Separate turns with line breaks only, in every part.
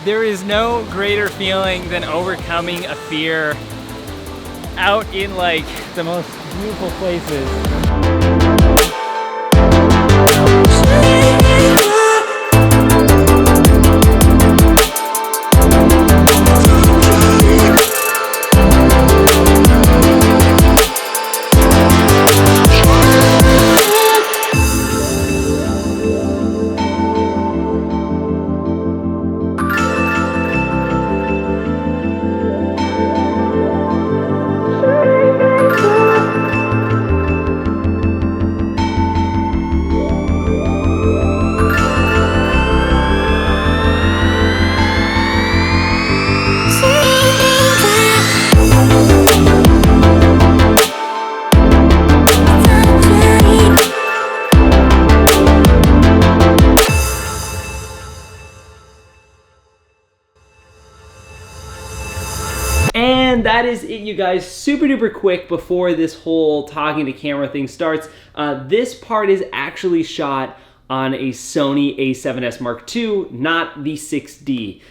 There is no greater feeling than overcoming a fear out in like the most beautiful places. And that is it, you guys. Super duper quick before this whole talking to camera thing starts. This part is actually shot on a Sony a7S Mark II, not the 6D.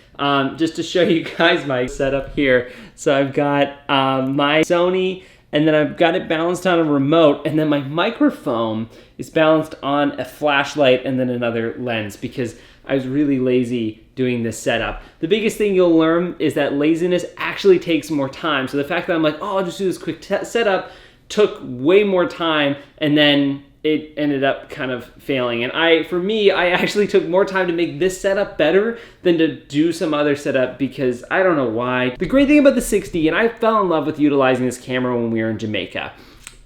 Just to show you guys my setup here. So I've got my Sony, and then I've got it balanced on a remote, and then my microphone is balanced on a flashlight and then another lens because I was really lazy doing this setup. The biggest thing you'll learn is that laziness actually takes more time. So the fact that I'm like, oh, I'll just do this quick setup took way more time, and then it ended up kind of failing. And for me, I actually took more time to make this setup better than to do some other setup because I don't know why. The great thing about the 6D, and I fell in love with utilizing this camera when we were in Jamaica.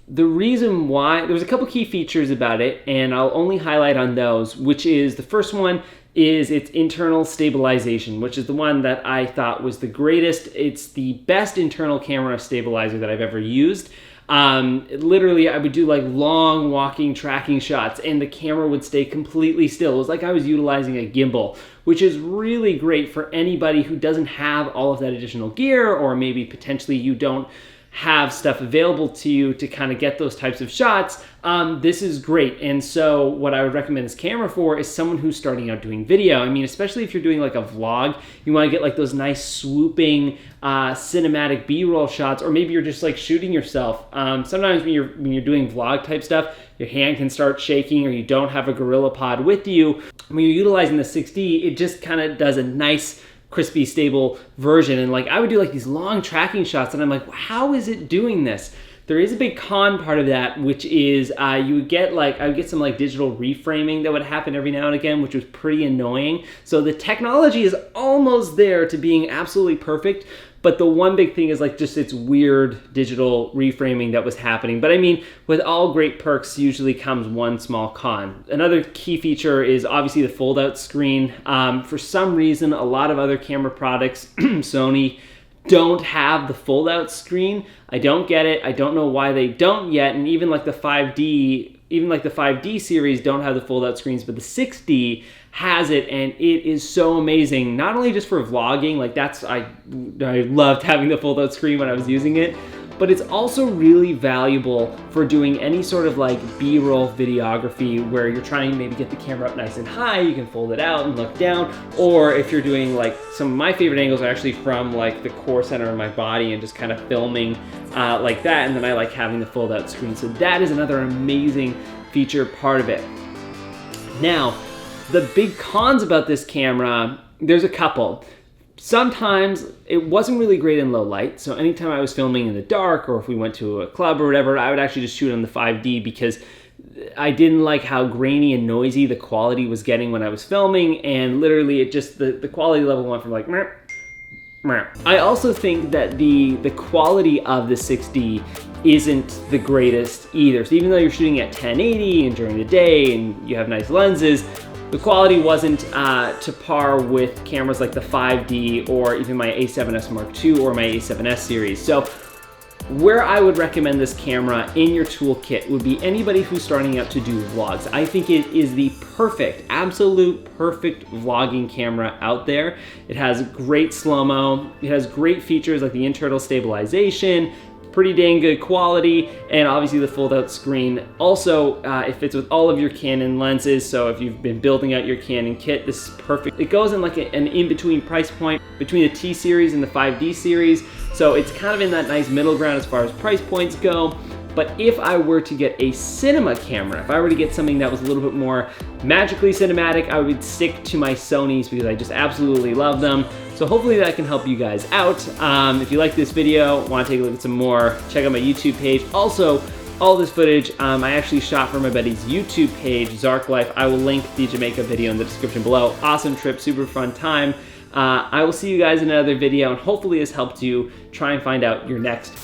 The reason why, there was a couple key features about it, and I'll only highlight on those, which is the first one is its internal stabilization, which is the one that I thought was the greatest. It's the best internal camera stabilizer that I've ever used. Literally, I would do like long walking tracking shots and the camera would stay completely still. It was like I was utilizing a gimbal, which is really great for anybody who doesn't have all of that additional gear, or maybe potentially you don't have stuff available to you to kind of get those types of shots. This is great. And so what I would recommend this camera for is someone who's starting out doing video. I mean, especially if you're doing like a vlog, you want to get like those nice swooping cinematic B-roll shots, or maybe you're just like shooting yourself. Sometimes when you're doing vlog type stuff, your hand can start shaking, or you don't have a Gorilla Pod with you. When you're utilizing the 6D, it just kind of does a nice crispy, stable version. And like I would do like these long tracking shots, and I'm like, how is it doing this? There is a big con part of that, which is you would get like, I would get some like digital reframing that would happen every now and again, which was pretty annoying. So the technology is almost there to being absolutely perfect, but the one big thing is like just its weird digital reframing that was happening. But I mean, with all great perks usually comes one small con. Another key feature is obviously the fold-out screen. For some reason, a lot of other camera products, Sony, don't have the fold-out screen. I don't get it. I don't know why they don't yet. And even like the 5D series don't have the fold-out screens, but the 6D has it, and it is so amazing. Not only just for vlogging, like I loved having the fold-out screen when I was using it, but it's also really valuable for doing any sort of like B-roll videography where you're trying to maybe get the camera up nice and high, you can fold it out and look down, or if you're doing like, some of my favorite angles are actually from like the core center of my body and just kind of filming like that, and then I like having the fold-out screen. So that is another amazing feature part of it. Now, the big cons about this camera, there's a couple. Sometimes it wasn't really great in low light, so anytime I was filming in the dark, or if we went to a club or whatever, I would actually just shoot on the 5D because I didn't like how grainy and noisy the quality was getting when I was filming, and literally it just, the quality level went from like meh, meh. I also think that the quality of the 6D isn't the greatest either. So even though you're shooting at 1080 and during the day and you have nice lenses, the quality wasn't to par with cameras like the 5D or even my A7S Mark II or my A7S series. So where I would recommend this camera in your toolkit would be anybody who's starting out to do vlogs. I think it is the perfect, absolute perfect vlogging camera out there. It has great slow-mo, it has great features like the internal stabilization, pretty dang good quality, and obviously the fold-out screen. Also, it fits with all of your Canon lenses, so if you've been building out your Canon kit, this is perfect. It goes in like an in-between price point between the T series and the 5D series, so it's kind of in that nice middle ground as far as price points go. But if I were to get a cinema camera, if I were to get something that was a little bit more magically cinematic, I would stick to my Sonys because I just absolutely love them. So hopefully that can help you guys out. If you like this video, want to take a look at some more, check out my YouTube page. Also, all this footage I actually shot for my buddy's YouTube page, Zark Life. I will link the Jamaica video in the description below. Awesome trip, super fun time. I will see you guys in another video, and hopefully this helped you try and find out your next